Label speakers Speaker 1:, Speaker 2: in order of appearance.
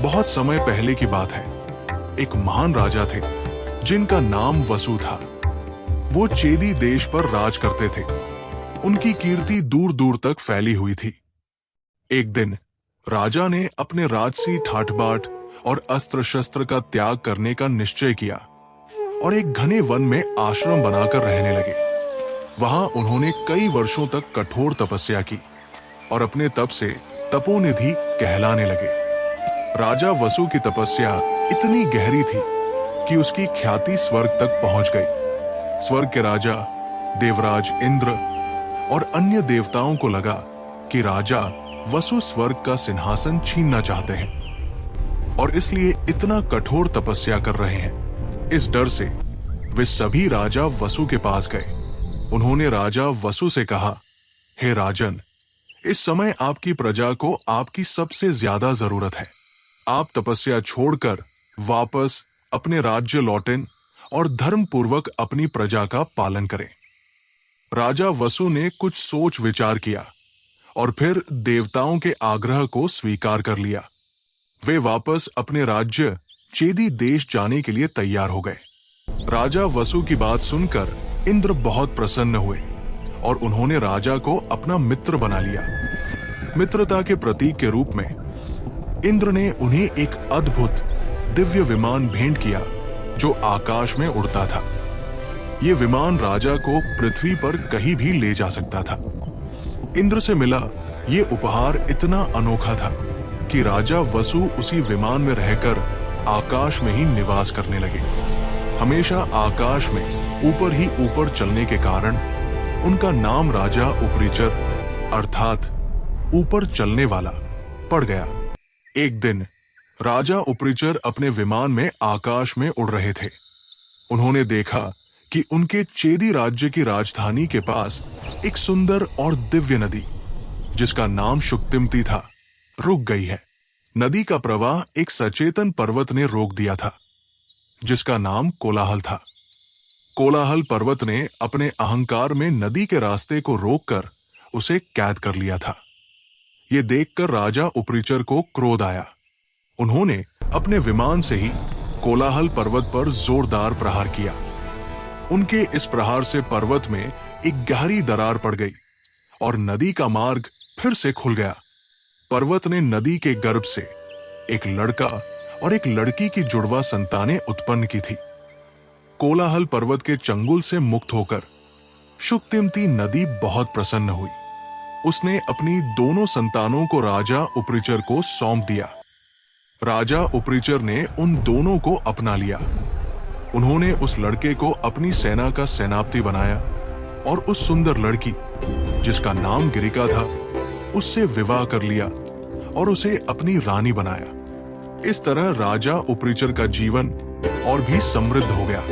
Speaker 1: बहुत समय पहले की बात है। एक महान राजा थे जिनका नाम वसु था। वो चेदी देश पर राज करते थे। उनकी कीर्ति दूर दूर तक फैली हुई थी। एक दिन राजा ने अपने राजसी ठाठ बाट और अस्त्र शस्त्र का त्याग करने का निश्चय किया और एक घने वन में आश्रम बनाकर रहने लगे। वहां उन्होंने कई वर्षों तक कठोर तपस्या की और अपने तप से तपोनिधि कहलाने लगे। राजा वसु की तपस्या इतनी गहरी थी कि उसकी ख्याति स्वर्ग तक पहुंच गई। स्वर्ग के राजा देवराज इंद्र और अन्य देवताओं को लगा कि राजा वसु स्वर्ग का सिंहासन छीनना चाहते हैं और इसलिए इतना कठोर तपस्या कर रहे हैं। इस डर से वे सभी राजा वसु के पास गए। उन्होंने राजा वसु से कहा, हे राजन, इस समय आपकी प्रजा को आपकी सबसे ज्यादा जरूरत है। आप तपस्या छोड़कर वापस अपने राज्य लौटें और धर्म पूर्वक अपनी प्रजा का पालन करें। राजा वसु ने कुछ सोच विचार किया और फिर देवताओं के आग्रह को स्वीकार कर लिया। वे वापस अपने राज्य चेदी देश जाने के लिए तैयार हो गए। राजा वसु की बात सुनकर इंद्र बहुत प्रसन्न हुए और उन्होंने राजा को अपना मित्र बना लिया। मित्रता के प्रतीक के रूप में इंद्र ने उन्हें एक अद्भुत दिव्य विमान भेंट किया जो आकाश में उड़ता था। ये विमान राजा को पृथ्वी पर कहीं भी ले जा सकता था। इंद्र से मिला ये उपहार इतना अनोखा था कि राजा वसु उसी विमान में रहकर आकाश में ही निवास करने लगे। हमेशा आकाश में ऊपर ही ऊपर चलने के कारण उनका नाम राजा उपरिचर अर्थात ऊपर चलने वाला पड़ गया। एक दिन राजा उपरिचर अपने विमान में आकाश में उड़ रहे थे। उन्होंने देखा कि उनके चेदी राज्य की राजधानी के पास एक सुंदर और दिव्य नदी, जिसका नाम शुक्तिमती था, रुक गई है। नदी का प्रवाह एक सचेतन पर्वत ने रोक दिया था, जिसका नाम कोलाहल था। कोलाहल पर्वत ने अपने अहंकार में नदी के रास्ते को रोककर उसे कैद कर लिया था। ये देखकर राजा उपरिचर को क्रोध आया। उन्होंने अपने विमान से ही कोलाहल पर्वत पर जोरदार प्रहार किया। उनके इस प्रहार से पर्वत में एक गहरी दरार पड़ गई और नदी का मार्ग फिर से खुल गया। पर्वत ने नदी के गर्भ से एक लड़का और एक लड़की की जुड़वा संतानें उत्पन्न की थी। कोलाहल पर्वत के चंगुल से मुक्त होकर शुक्तिमती नदी बहुत प्रसन्न हुई। उसने अपनी दोनों संतानों को राजा उपरिचर को सौंप दिया। राजा उपरिचर ने उन दोनों को अपना लिया। उन्होंने उस लड़के को अपनी सेना का सेनापति बनाया और उस सुंदर लड़की, जिसका नाम गिरिका था, उससे विवाह कर लिया और उसे अपनी रानी बनाया। इस तरह राजा उपरिचर का जीवन और भी समृद्ध हो गया।